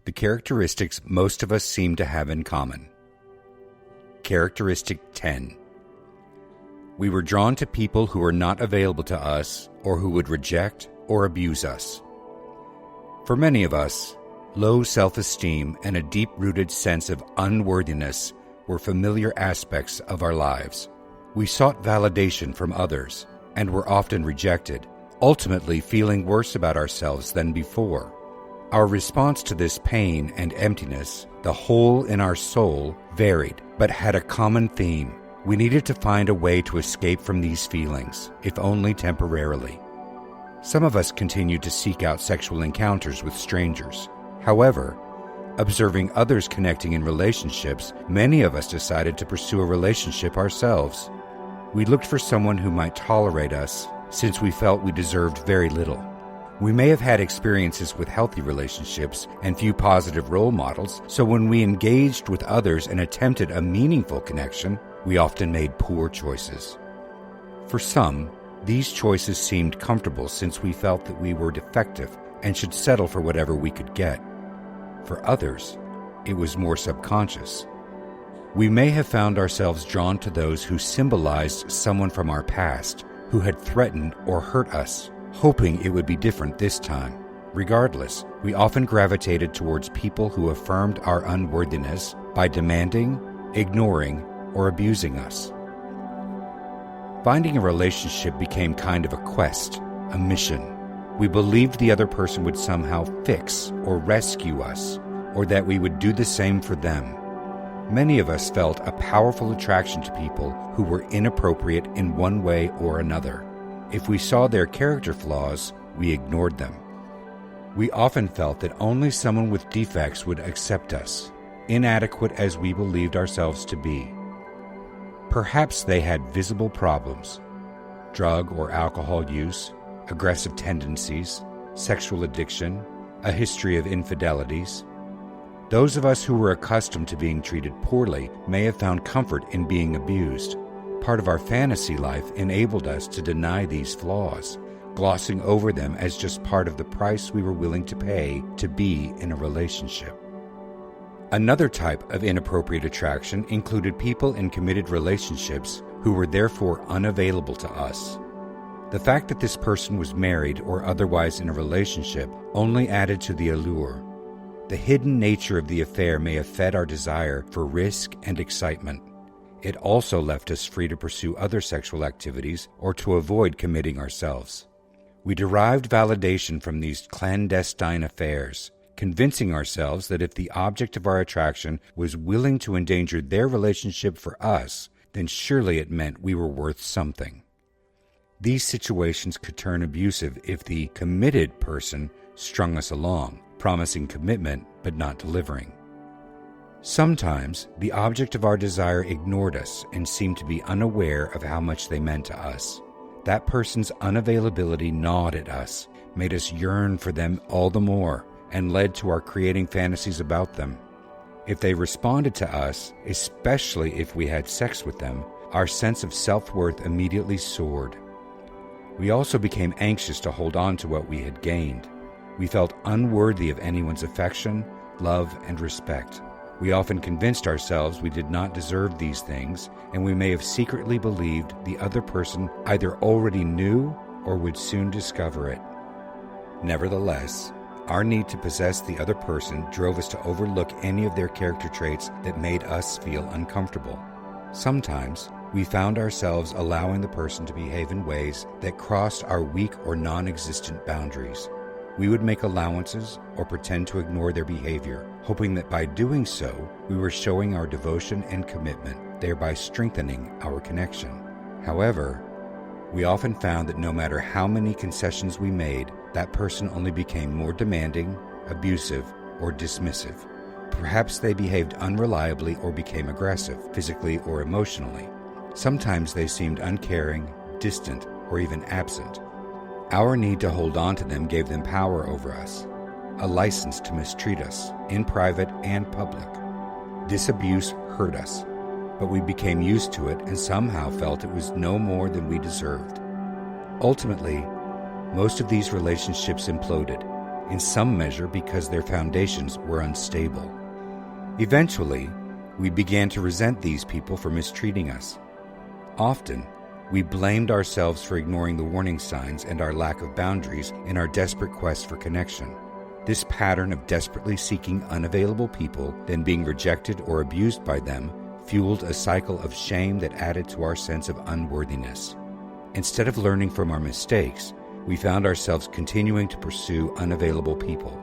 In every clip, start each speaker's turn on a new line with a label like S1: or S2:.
S1: the characteristics most of us seem to have in common. Characteristic 10. We were drawn to people who were not available to us or who would reject or abuse us. For many of us, low self-esteem and a deep-rooted sense of unworthiness were familiar aspects of our lives. We sought validation from others and were often rejected, ultimately feeling worse about ourselves than before. Our response to this pain and emptiness, the hole in our soul, varied, but had a common theme. We needed to find a way to escape from these feelings, if only temporarily. Some of us continued to seek out sexual encounters with strangers. However, observing others connecting in relationships, many of us decided to pursue a relationship ourselves. We looked for someone who might tolerate us, since we felt we deserved very little. We may have had experiences with healthy relationships and few positive role models, so when we engaged with others and attempted a meaningful connection, we often made poor choices. For some, these choices seemed comfortable since we felt that we were defective and should settle for whatever we could get. For others, it was more subconscious. We may have found ourselves drawn to those who symbolized someone from our past who had threatened or hurt us, hoping it would be different this time. Regardless, we often gravitated towards people who affirmed our unworthiness by demanding, ignoring, or abusing us. Finding a relationship became kind of a quest, a mission. We believed the other person would somehow fix or rescue us, or that we would do the same for them. Many of us felt a powerful attraction to people who were inappropriate in one way or another. If we saw their character flaws, we ignored them. We often felt that only someone with defects would accept us, inadequate as we believed ourselves to be. Perhaps they had visible problems, drug or alcohol use, aggressive tendencies, sexual addiction, a history of infidelities. Those of us who were accustomed to being treated poorly may have found comfort in being abused. Part of our fantasy life enabled us to deny these flaws, glossing over them as just part of the price we were willing to pay to be in a relationship. Another type of inappropriate attraction included people in committed relationships who were therefore unavailable to us. The fact that this person was married or otherwise in a relationship only added to the allure. The hidden nature of the affair may have fed our desire for risk and excitement. It also left us free to pursue other sexual activities or to avoid committing ourselves. We derived validation from these clandestine affairs, convincing ourselves that if the object of our attraction was willing to endanger their relationship for us, then surely it meant we were worth something. These situations could turn abusive if the committed person strung us along, promising commitment but not delivering. Sometimes the object of our desire ignored us and seemed to be unaware of how much they meant to us. That person's unavailability gnawed at us, made us yearn for them all the more, and led to our creating fantasies about them. If they responded to us, especially if we had sex with them, our sense of self-worth immediately soared. We also became anxious to hold on to what we had gained. We felt unworthy of anyone's affection, love, and respect. We often convinced ourselves we did not deserve these things, and we may have secretly believed the other person either already knew or would soon discover it. Nevertheless, our need to possess the other person drove us to overlook any of their character traits that made us feel uncomfortable. Sometimes, we found ourselves allowing the person to behave in ways that crossed our weak or non-existent boundaries. We would make allowances or pretend to ignore their behavior, hoping that by doing so, we were showing our devotion and commitment, thereby strengthening our connection. However, we often found that no matter how many concessions we made, that person only became more demanding, abusive, or dismissive. Perhaps they behaved unreliably or became aggressive, physically or emotionally. Sometimes they seemed uncaring, distant, or even absent. Our need to hold on to them gave them power over us, a license to mistreat us, in private and public. This abuse hurt us, but we became used to it and somehow felt it was no more than we deserved. Ultimately, most of these relationships imploded, in some measure because their foundations were unstable. Eventually, we began to resent these people for mistreating us. Often, we blamed ourselves for ignoring the warning signs and our lack of boundaries in our desperate quest for connection. This pattern of desperately seeking unavailable people, then being rejected or abused by them, fueled a cycle of shame that added to our sense of unworthiness. Instead of learning from our mistakes, we found ourselves continuing to pursue unavailable people.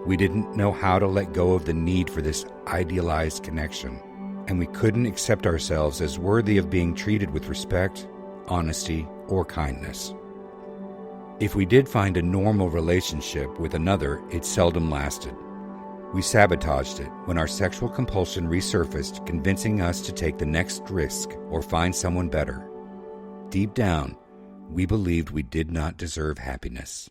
S1: We didn't know how to let go of the need for this idealized connection, and we couldn't accept ourselves as worthy of being treated with respect, honesty, or kindness. If we did find a normal relationship with another, it seldom lasted. We sabotaged it when our sexual compulsion resurfaced, convincing us to take the next risk or find someone better. Deep down, we believed we did not deserve happiness.